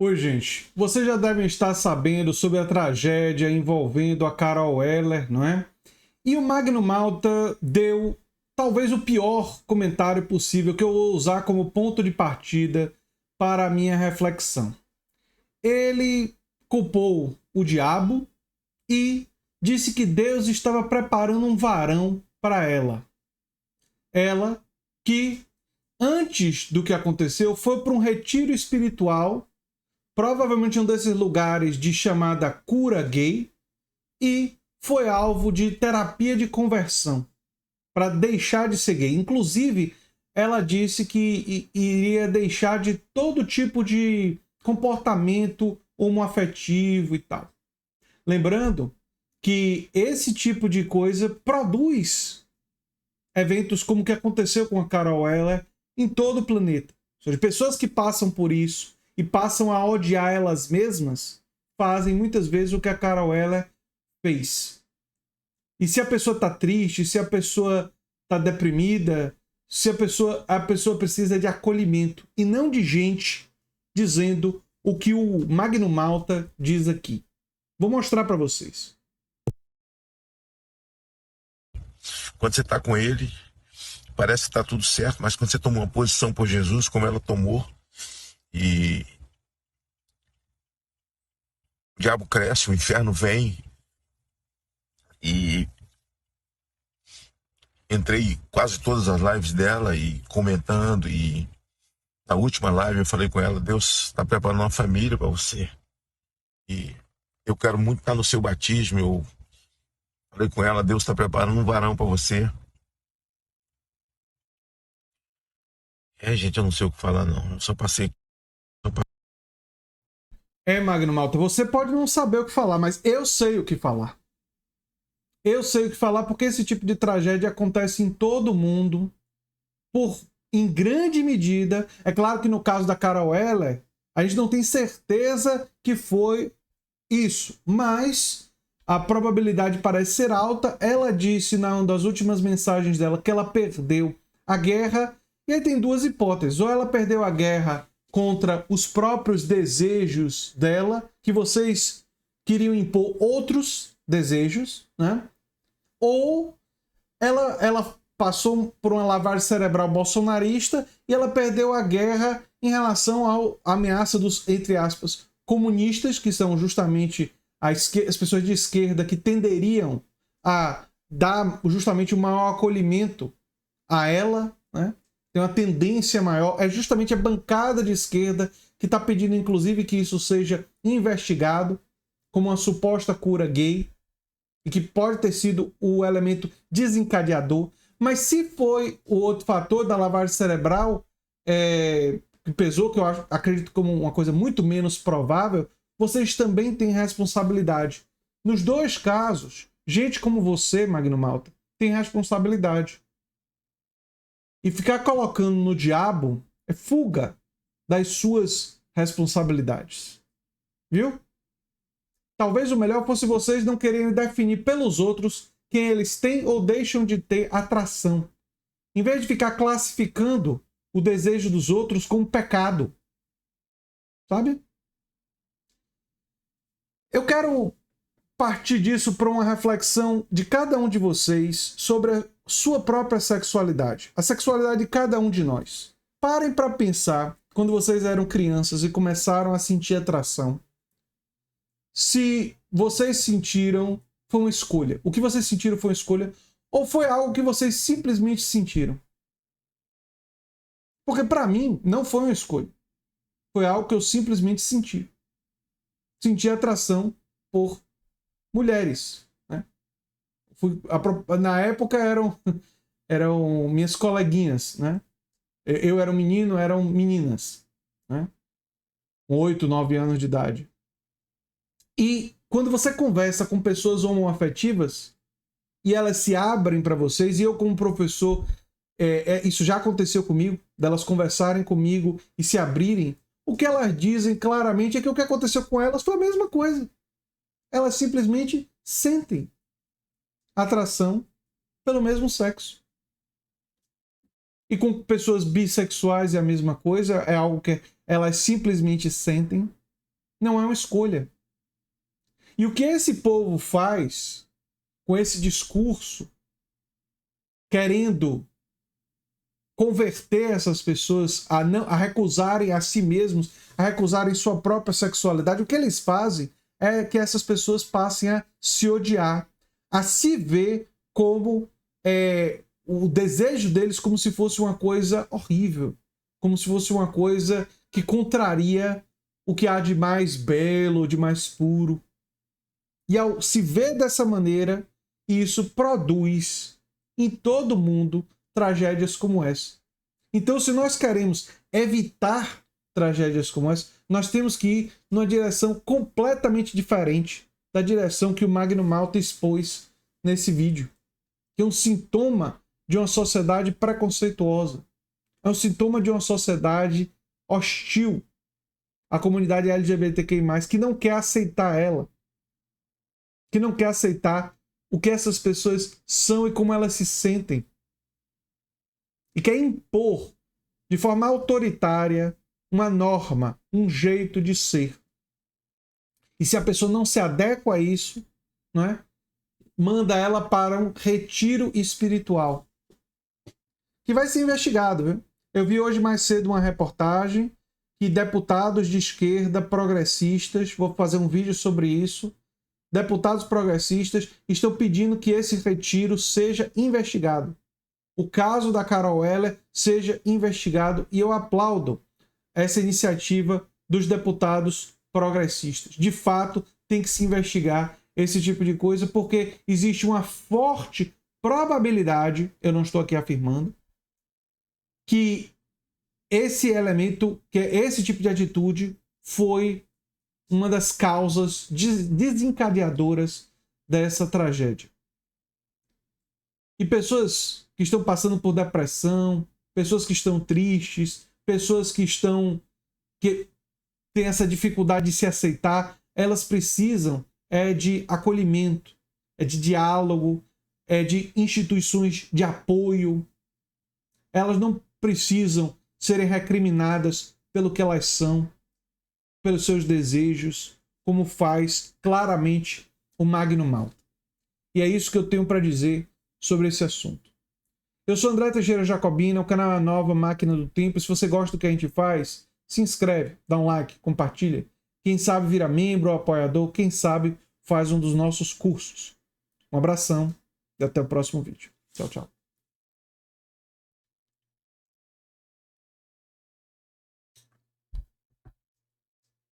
Oi, gente. Vocês já devem estar sabendo sobre a tragédia envolvendo a Carol Eller, não é? E o Magno Malta deu talvez o pior comentário possível que eu vou usar como ponto de partida para a minha reflexão. Ele culpou o diabo e disse que Deus estava preparando um varão para ela. Ela que, antes do que aconteceu, foi para um retiro espiritual, provavelmente um desses lugares de chamada cura gay, e foi alvo de terapia de conversão para deixar de ser gay. Inclusive, ela disse que iria deixar de todo tipo de comportamento homoafetivo e tal. Lembrando que esse tipo de coisa produz eventos como o que aconteceu com a Carol Eller em todo o planeta. Ou seja, pessoas que passam por isso e passam a odiar elas mesmas fazem muitas vezes o que a Carol Eller fez. E se a pessoa está triste, se a pessoa está deprimida, se a pessoa precisa de acolhimento e não de gente dizendo o que o Magno Malta diz aqui. Vou mostrar para vocês. Quando você está com ele, parece que está tudo certo, mas quando você toma uma posição por Jesus, como ela tomou, e o diabo cresce, o inferno vem, e entrei quase todas as lives dela e comentando, e na última live eu falei com ela: Deus está preparando uma família para você, e eu quero muito estar no seu batismo. Eu falei com ela: Deus está preparando um varão para você. Gente, eu não sei o que falar, não. Eu só passei. Magno Malta, você pode não saber o que falar, mas eu sei o que falar. Eu sei o que falar porque esse tipo de tragédia acontece em todo mundo, em grande medida. É claro que no caso da Carol Eller, a gente não tem certeza que foi isso, mas a probabilidade parece ser alta. Ela disse na das últimas mensagens dela que ela perdeu a guerra, e aí tem duas hipóteses: ou ela perdeu a guerra contra os próprios desejos dela, que vocês queriam impor outros desejos, né? Ou ela passou por uma lavagem cerebral bolsonarista e ela perdeu a guerra em relação à ameaça dos, entre aspas, comunistas, que são justamente as pessoas de esquerda que tenderiam a dar justamente o maior acolhimento a ela, né? Tem uma tendência maior, é justamente a bancada de esquerda que está pedindo, inclusive, que isso seja investigado como uma suposta cura gay, e que pode ter sido o elemento desencadeador. Mas se foi o outro fator da lavagem cerebral, que pesou, que eu acredito como uma coisa muito menos provável, vocês também têm responsabilidade. Nos dois casos, gente como você, Magno Malta, tem responsabilidade. E ficar colocando no diabo é fuga das suas responsabilidades. Viu? Talvez o melhor fosse vocês não quererem definir pelos outros quem eles têm ou deixam de ter atração, em vez de ficar classificando o desejo dos outros como pecado. Sabe? Eu quero partir disso para uma reflexão de cada um de vocês sobre a sua própria sexualidade, a sexualidade de cada um de nós. Parem para pensar quando vocês eram crianças e começaram a sentir atração. Se vocês sentiram, foi uma escolha. O que vocês sentiram foi uma escolha, ou foi algo que vocês simplesmente sentiram? Porque para mim não foi uma escolha. Foi algo que eu simplesmente senti. Senti atração por mulheres, né? Na época eram minhas coleguinhas, né? Eu era um menino, eram meninas, né? Com 8, 9 anos de idade. E quando você conversa com pessoas homoafetivas e elas se abrem para vocês, e eu como professor, isso já aconteceu comigo, delas conversarem comigo e se abrirem, o que elas dizem claramente é que o que aconteceu com elas foi a mesma coisa. Elas simplesmente sentem atração pelo mesmo sexo. E com pessoas bissexuais é a mesma coisa, é algo que elas simplesmente sentem. Não é uma escolha. E o que esse povo faz com esse discurso, querendo converter essas pessoas a recusarem a si mesmos, a recusarem sua própria sexualidade, o que eles fazem é que essas pessoas passem a se odiar, a se ver como o desejo deles como se fosse uma coisa horrível, como se fosse uma coisa que contraria o que há de mais belo, de mais puro. E ao se ver dessa maneira, isso produz em todo mundo tragédias como essa. Então, se nós queremos evitar tragédias como essa, nós temos que ir numa direção completamente diferente da direção que o Magno Malta expôs nesse vídeo. Que é um sintoma de uma sociedade preconceituosa. É um sintoma de uma sociedade hostil à comunidade LGBTQI+, que não quer aceitar ela. Que não quer aceitar o que essas pessoas são e como elas se sentem. E quer impor de forma autoritária uma norma, um jeito de ser. E se a pessoa não se adequa a isso, não é? Manda ela para um retiro espiritual, que vai ser investigado, viu? Eu vi hoje mais cedo uma reportagem que deputados de esquerda progressistas, vou fazer um vídeo sobre isso, deputados progressistas estão pedindo que esse retiro seja investigado. O caso da Carol Heller seja investigado, e eu aplaudo essa iniciativa dos deputados progressistas. De fato, tem que se investigar esse tipo de coisa, porque existe uma forte probabilidade, eu não estou aqui afirmando, que esse elemento, que esse tipo de atitude foi uma das causas desencadeadoras dessa tragédia. E pessoas que estão passando por depressão, pessoas que estão tristes, pessoas que têm essa dificuldade de se aceitar, elas precisam de acolhimento, de diálogo, de instituições de apoio. Elas não precisam serem recriminadas pelo que elas são, pelos seus desejos, como faz claramente o Magno Malta. E é isso que eu tenho para dizer sobre esse assunto. Eu sou André Teixeira Jacobina, o canal é a Nova Máquina do Tempo. Se você gosta do que a gente faz, se inscreve, dá um like, compartilha. Quem sabe vira membro ou apoiador, quem sabe faz um dos nossos cursos. Um abração e até o próximo vídeo. Tchau, tchau.